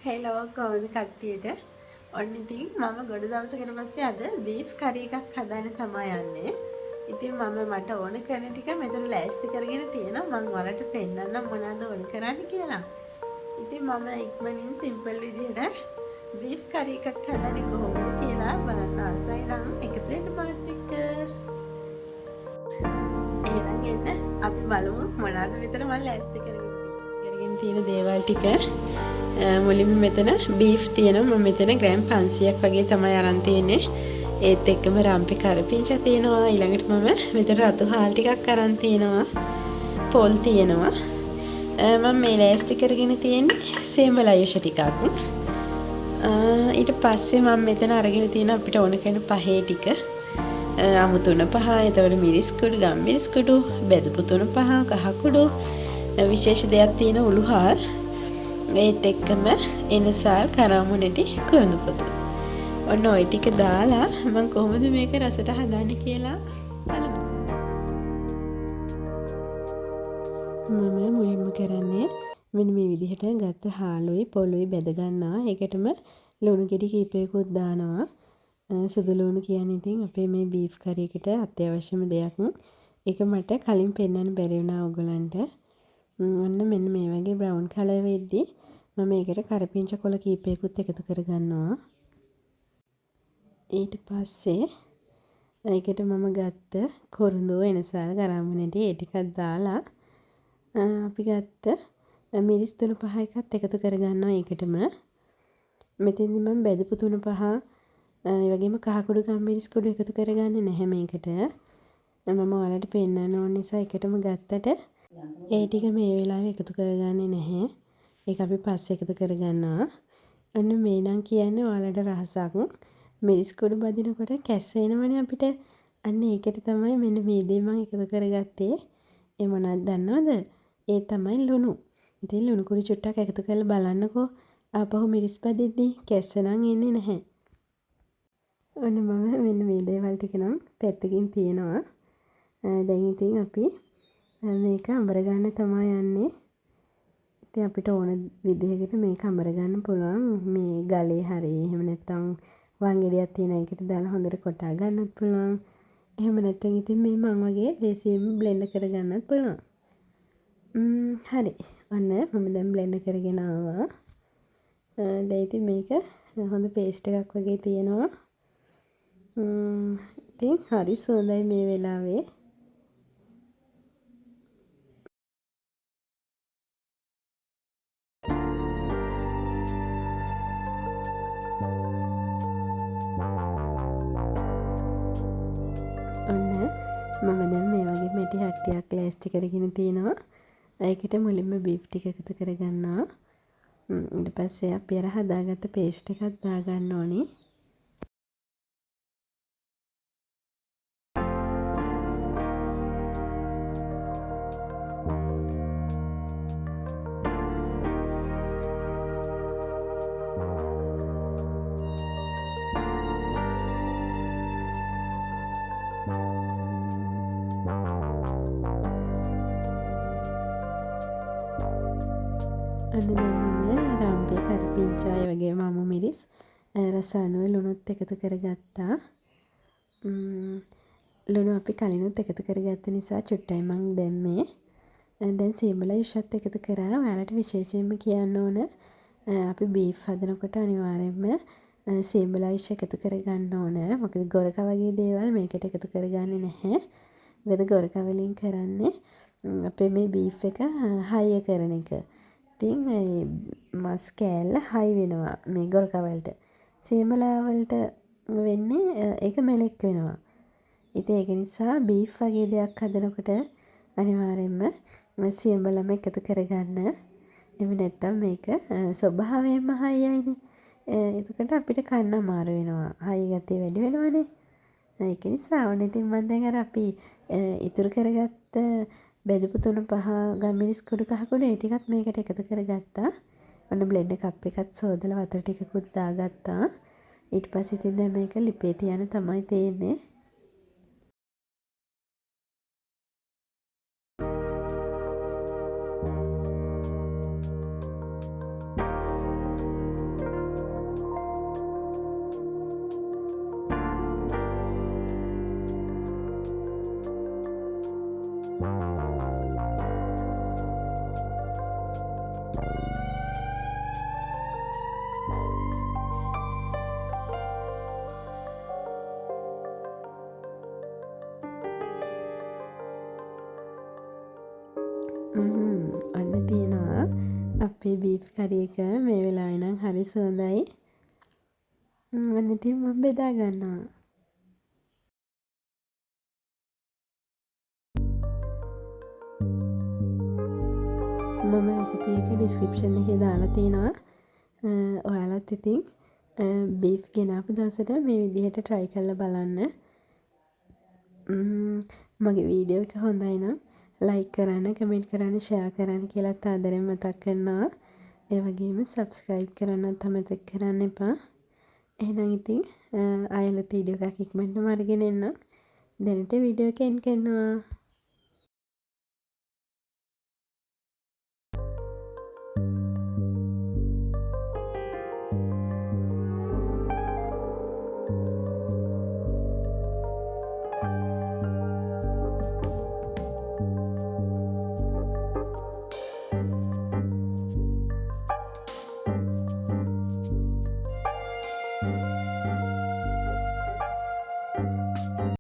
Hello කොහොමද කට්ටියට? ඔන්න ඉතින් මම ගොඩ දවසකට පස්සේ අද බීෆ් කරි එකක් හදන්න තමයි යන්නේ. ඉතින් මට ඕන කරන ටික මෙතන ලෑස්ති කරගෙන තියෙනවා. මම ඔයාලට පෙන්නන්නම් මොනවද ඕන කරන්නේ කියලා. ඉතින් මම ඉක්මනින් සිම්පල් විදිහට බීෆ් කරි එකක් හදන්නේ කොහොමද කියලා බලන්න ආසයි නම් එකතු වෙන්න මාත් එක්ක. එහෙනම් එන්න අපි බලමු මොනවද මෙතන මම ලෑස්ති කරගෙන තියෙන දේවල් ටික. මුලින්ම මෙතන බීෆ් තියෙනවා. මම මෙතන ග්‍රෑම් 500ක් වගේ තමයි අරන් තියෙන්නේ. ඒත් එක්කම රම්පි කරපිංචා තියෙනවා. ඊළඟට මම මෙතන රතු හාල් ටිකක් අරන් තියෙනවා. පොල් තියෙනවා. මම මේ ලෑස්ති කරගෙන තියෙන්නේ සේඹලයුෂ ටිකක්. ඊට පස්සේ මම මෙතන අරගෙන තියෙන අපිට ඕන කරන පහේ ටික. අමු තුන පහ, එතකොට මිරිස් කුඩු, ගම් මිරිස් කුඩු, බෙදපු තුන පහ, කහ කුඩු, විශේෂ දෙයක් තියෙන උළු හාල්. ඒත් එක්කම එනසාල්, කරාමුණටි, කුරුඳු පොතු. ඔන්න ඔය ටික දාලා මම කොහොමද මේක රසට හදන්නේ කියලා බලමු. මම මුලින්ම කරන්නේ මෙන්න මේ විදිහට ගත්ත හාලුයි පොළුයි බෙද ගන්නවා. ඒකටම ලුණු ගෙඩි කීපයකුත් දානවා. සුදු ලුණු කියන්නේ ඉතින් අපේ මේ බීෆ් කරි එකට අත්‍යවශ්‍යම දෙයක්. ඒක මට කලින් පෙන්වන්න බැරි වුණා ඔයගලන්ට. ඔන්න මෙන්න මේ වගේ බ්‍රවුන් කලර් වෙද්දි මම ඒකට කරපිංච කොළ කීපයකුත් එකතු කරගන්නවා. ඊට පස්සේ ඒකට මම ගත්ත කුරුඳු, එනසාල්, ගරාමුණටි ඒ ටිකක් දාලා අපි ගත්ත මිරිස් තුන පහ එකත් එකතු කරගන්නවා ඒකටම. මෙතෙන්දි මම බෙදපු තුන පහ ඒ වගේම කහ කුඩු, ගම් මිරිස් කුඩු එකතු කරගන්නේ නැහැ මේකට. මම ඔයාලට පෙන්නන්න ඕන නිසා එකටම ගත්තට ඒ ටික මේ වෙලාවේ එකතු කරගන්නේ නැහැ. ඒක අපි පස්සේ එකතු කරගන්නවා. ඔන්න මේ නම් කියන්නේ ඔයාලට රහසක්. මිරිස් කුඩු බදිනකොට කැස්ස එනවනේ අපිට. අන්න ඒකට තමයි මෙන්න මේ දේ මම එකතු කරගත්තේ. ඒ මොනවද දන්නවද? ඒ තමයි ලුණු. ඉතින් ලුණු කුඩු චුට්ටක් එකතු කරලා බලන්නකෝ. ආපහු මිරිස් බදිද්දී කැස්ස නම් එන්නේ නැහැ. ඔන්න මම මෙන්න මේ දේවල් ටික නම් පැත්තකින් තියනවා. දැන් ඉතින් අපි මේක අඹර ගන්න තමයි යන්නේ. ඉතින් අපිට ඕන විදිහකට මේක අඹර ගන්න පුළුවන්. මේ ගලේ හරි එහෙම නැත්නම් වංගෙඩියක් තියෙන එකට දාලා හොඳට කොටා ගන්නත් පුළුවන්. එහෙම නැත්නම් ඉතින් මේ මං වගේ ලේසියෙන් බ්ලෙන්ඩ් කරගන්නත් පුළුවන්. හරි. ඔන්න මම දැන් බ්ලෙන්ඩ් කරගෙන ආවා. දැන් ඉතින් මේක හොඳ පේස්ට් එකක් වගේ තියෙනවා. ඉතින් හරි සුවඳයි මේ වෙලාවේ. මම දැන් මේ වගේ මැටි හට්ටියක් ලෑස්ති කරගෙන තියෙනවා. ඒකට මුලින්ම බීෆ් ටික එකතු කරගන්නවා. ඊට පස්සේ අපි අර හදාගත්ත පේස්ට් එකක් දාගන්න ඕනේ. අන්න දැන් මම රම්පි කරපිංචා ඒ වගේම අමු මිරිස් රස අනුව ලුණුත් එකතු කරගත්තා. ලුණු අපි කලිනුත් එකතු කරගත්ත නිසා චුට්ටයි මං දැම්මේ. දැන් සේඹලයුෂත් එකතු කරා. ඔයාලට විශේෂයෙන්ම කියන්න ඕන අපි බීෆ් හදනකොට අනිවාර්යයෙන්ම සේඹලයුෂ එකතු කරගන්න ඕන. මොකද ගොරක වගේ දේවල් මේකට එකතු කරගන්නේ නැහැ. මොකද ගොරක වලින් කරන්නේ අපේ මේ බීෆ් එක හයි කරන එක. ඉතින් මස් කෑල්ල හයි වෙනවා මේ ගොරකා වලට. සේමලා වලට වෙන්නේ ඒක මෙලෙක් වෙනවා. ඉතින් ඒක නිසා බීෆ් වගේ දෙයක් හදනකොට අනිවාර්යයෙන්ම සේමලම එකතු කරගන්න. එහෙම නැත්නම් මේක ස්වභාවයෙන්ම හයියයිනේ. එතකොට අපිට කන්න අමාරු වෙනවා. හයි ගතිය වැඩි වෙනවනේ. ඒක නිසා ඕනේ. ඉතින් මම දැන් අර අපි ඉතුරු කරගත්ත බෙදපු තුන පහ ගම්මිරිස් කුඩු කහ කුඩු ඒ ටිකත් මේකට එකතු කරගත්තා. ඔන්න බ්ලෙන්ඩ් කප් එකත් සෝදලා වතුර ටිකකුත් දාගත්තා. ඊට පස්සේ ඉතින් දැන් මේක ලිපේ තියන්න තමයි තියෙන්නේ. අපේ බීෆ් කරි එක මේ වෙලාවේ නම් හරි සුවඳයි. අන්න ඉතින් මම බෙදා ගන්නවා. මම රෙසිපි එක ඩිස්ක්‍රිප්ෂන් එකේ දාලා තියෙනවා. ඔයාලත් ඉතින් බීෆ් ගෙනාපු දවසට මේ විදිහට try කරලා බලන්න. මගේ වීඩියෝ එක හොඳයි නම් like කරන්න, comment කරන්න, share කරන්න කියලාත් ආදරෙන් මතක් කරනවා. ඒ වගේම subscribe කරන්නත් අමතක කරන්න එපා. එහෙනම් ඉතින් ආයෙත් වීඩියෝ එකක් ඉක්මනටම අරගෙන එන්නම්. දැනට වීඩියෝ එක end කරනවා.